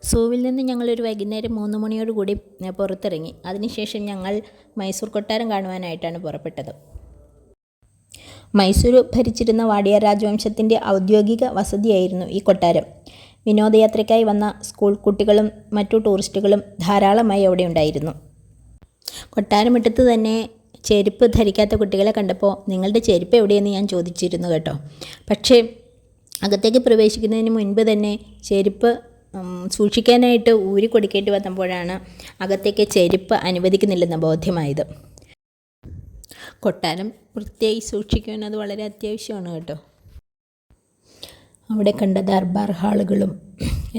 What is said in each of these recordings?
സൂവിൽ നിന്ന് ഞങ്ങളൊരു വൈകുന്നേരം 3 മണിയോടുകൂടി പുറത്തിറങ്ങി. അതിനുശേഷം ഞങ്ങൾ മൈസൂർ കൊട്ടാരം കാണുവാനായിട്ടാണ് പുറപ്പെട്ടത്. മൈസൂർ ഭരിച്ചിരുന്ന വാടിയാർ രാജവംശത്തിൻ്റെ ഔദ്യോഗിക വസതിയായിരുന്നു ഈ കൊട്ടാരം. വിനോദയാത്രയ്ക്കായി വന്ന സ്കൂൾ കുട്ടികളും മറ്റു ടൂറിസ്റ്റുകളും ധാരാളമായി അവിടെ ഉണ്ടായിരുന്നു. കൊട്ടാരമുറ്റത്ത് തന്നെ ചെരുപ്പ് ധരിക്കാത്ത കുട്ടികളെ കണ്ടപ്പോൾ നിങ്ങളുടെ ചെരുപ്പ് എവിടെയെന്ന് ഞാൻ ചോദിച്ചിരുന്നു കേട്ടോ. പക്ഷേ അകത്തേക്ക് പ്രവേശിക്കുന്നതിന് മുൻപ് തന്നെ ചെരുപ്പ് സൂക്ഷിക്കാനായിട്ട് ഊരി കൊടുക്കേണ്ടി വന്നപ്പോഴാണ് അകത്തേക്ക് ചെരുപ്പ് അനുവദിക്കുന്നില്ലെന്ന് ബോധ്യമായത്. കൊട്ടാരം വൃത്തിയായി സൂക്ഷിക്കുവാൻ അത് വളരെ അത്യാവശ്യമാണ് കേട്ടോ. അവിടെ കണ്ട ദർബാർ ഹാളുകളും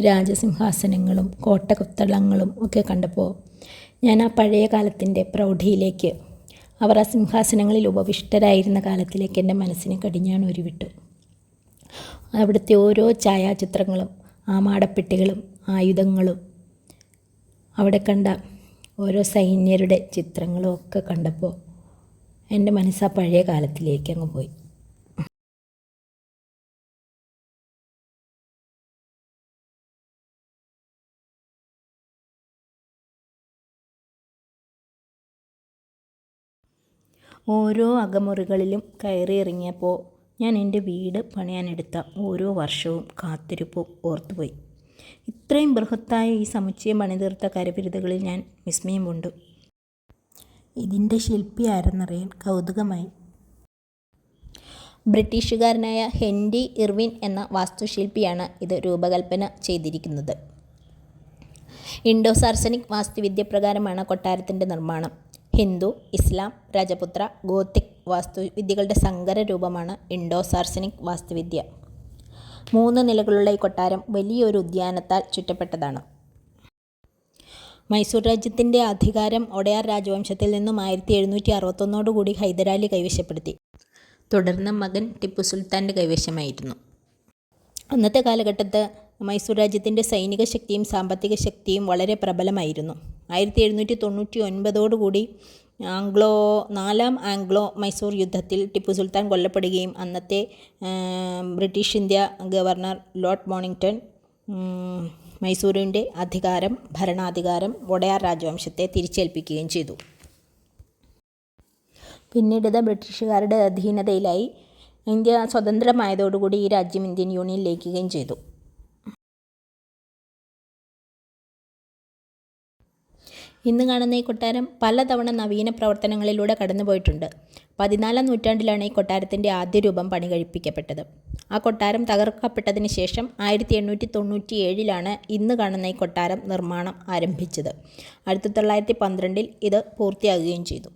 രാജസിംഹാസനങ്ങളും കോട്ടകൊത്തളങ്ങളും ഒക്കെ കണ്ടപ്പോൾ ഞാൻ ആ പഴയ കാലത്തിൻ്റെ പ്രൗഢിയിലേക്ക്, അവർ ആ സിംഹാസനങ്ങളിൽ ഉപവിഷ്ടരായിരുന്ന കാലത്തിലേക്ക് എൻ്റെ മനസ്സിനെ കടിഞ്ഞാണൂരിവിട്ടു. അവിടുത്തെ ഓരോ ഛായാചിത്രങ്ങളും ആമാടപ്പെട്ടികളും ആയുധങ്ങളും അവിടെ കണ്ട ഓരോ സൈന്യരുടെ ചിത്രങ്ങളും ഒക്കെ കണ്ടപ്പോൾ എൻ്റെ മനസ്സ് ആ പഴയ കാലത്തിലേക്ക് അങ്ങ് പോയി. ഓരോ അകമുറികളിലും കയറി ഇറങ്ങിയപ്പോൾ ഞാൻ എൻ്റെ വീട് പണിയാനെടുത്ത ഓരോ വർഷവും കാത്തിരിപ്പും ഓർത്തുപോയി. ഇത്രയും ബൃഹത്തായ ഈ സമുച്ചയം പണിതീർത്ത കരവിരുതുകളിൽ ഞാൻ വിസ്മയം കൊണ്ടു. ഇതിൻ്റെ ശില്പി ആരെന്നറിയാൻ കൗതുകമായി. ബ്രിട്ടീഷുകാരനായ ഹെൻറി ഇർവിൻ എന്ന വാസ്തുശില്പിയാണ് ഇത് രൂപകൽപ്പന ചെയ്തിരിക്കുന്നത്. ഇൻഡോ സാർസനിക് വാസ്തുവിദ്യ പ്രകാരമാണ് കൊട്ടാരത്തിൻ്റെ നിർമ്മാണം. ഹിന്ദു, ഇസ്ലാം, രാജപുത്ര, ഗോത്തിക് വാസ്തുവിദ്യകളുടെ സങ്കര രൂപമാണ് ഇൻഡോ സാർസനിക് വാസ്തുവിദ്യ. 3 നിലകളുള്ള ഈ കൊട്ടാരം വലിയൊരു ഉദ്യാനത്താൽ ചുറ്റപ്പെട്ടതാണ്. മൈസൂർ രാജ്യത്തിൻ്റെ അധികാരം ഒഡയാർ രാജവംശത്തിൽ നിന്നും 1761 ഹൈദരാലി കൈവശപ്പെടുത്തി. തുടർന്ന് മകൻ ടിപ്പു സുൽത്താൻ്റെ കൈവശമായിരുന്നു. അന്നത്തെ കാലഘട്ടത്ത് മൈസൂർ രാജ്യത്തിൻ്റെ സൈനിക ശക്തിയും സാമ്പത്തിക ശക്തിയും വളരെ പ്രബലമായിരുന്നു. 1799 4ാം ആംഗ്ലോ മൈസൂർ യുദ്ധത്തിൽ ടിപ്പു സുൽത്താൻ കൊല്ലപ്പെടുകയും അന്നത്തെ ബ്രിട്ടീഷ് ഇന്ത്യ ഗവർണർ ലോർഡ് മോണിങ്ടൺ മൈസൂരിൻ്റെ ഭരണാധികാരം ഒഡയാർ രാജവംശത്തെ തിരിച്ചേൽപ്പിക്കുകയും ചെയ്തു. പിന്നീട് ഇത് ബ്രിട്ടീഷുകാരുടെ അധീനതയിലായി. ഇന്ത്യ സ്വതന്ത്രമായതോടുകൂടി ഈ രാജ്യം ഇന്ത്യൻ യൂണിയൻ ലയിക്കുകയും ചെയ്തു. ഇന്ന് കാണുന്ന ഈ കൊട്ടാരം പലതവണ നവീന പ്രവർത്തനങ്ങളിലൂടെ കടന്നുപോയിട്ടുണ്ട്. 14ാം നൂറ്റാണ്ടിലാണ് ഈ കൊട്ടാരത്തിൻ്റെ ആദ്യ രൂപം പണി കഴിപ്പിക്കപ്പെട്ടത്. ആ കൊട്ടാരം തകർക്കപ്പെട്ടതിന് ശേഷം 1897 ഇന്ന് കാണുന്ന ഈ കൊട്ടാരം നിർമ്മാണം ആരംഭിച്ചത്. 1912 ഇത് പൂർത്തിയാകുകയും ചെയ്തു.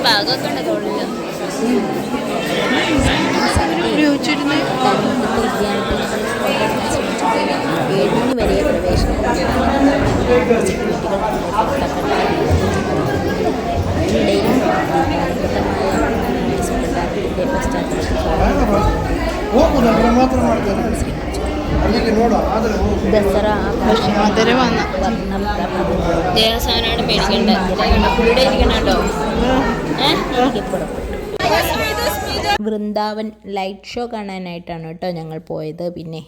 ഭാഗമൊക്കെ ഉണ്ട് തോളിൽ. 7 വരെ പ്രവേശനം. ഇതിനിടയിൽ പശ്ചാത്തലത്തിൽ ദസറ ദേവസാനാണ് മേടിക്കേണ്ടത് ഇരിക്കണോ. വൃന്ദാവൻ ലൈറ്റ് ഷോ കാണാനായിട്ടാണ് കേട്ടോ ഞങ്ങൾ പോയത്. പിന്നെ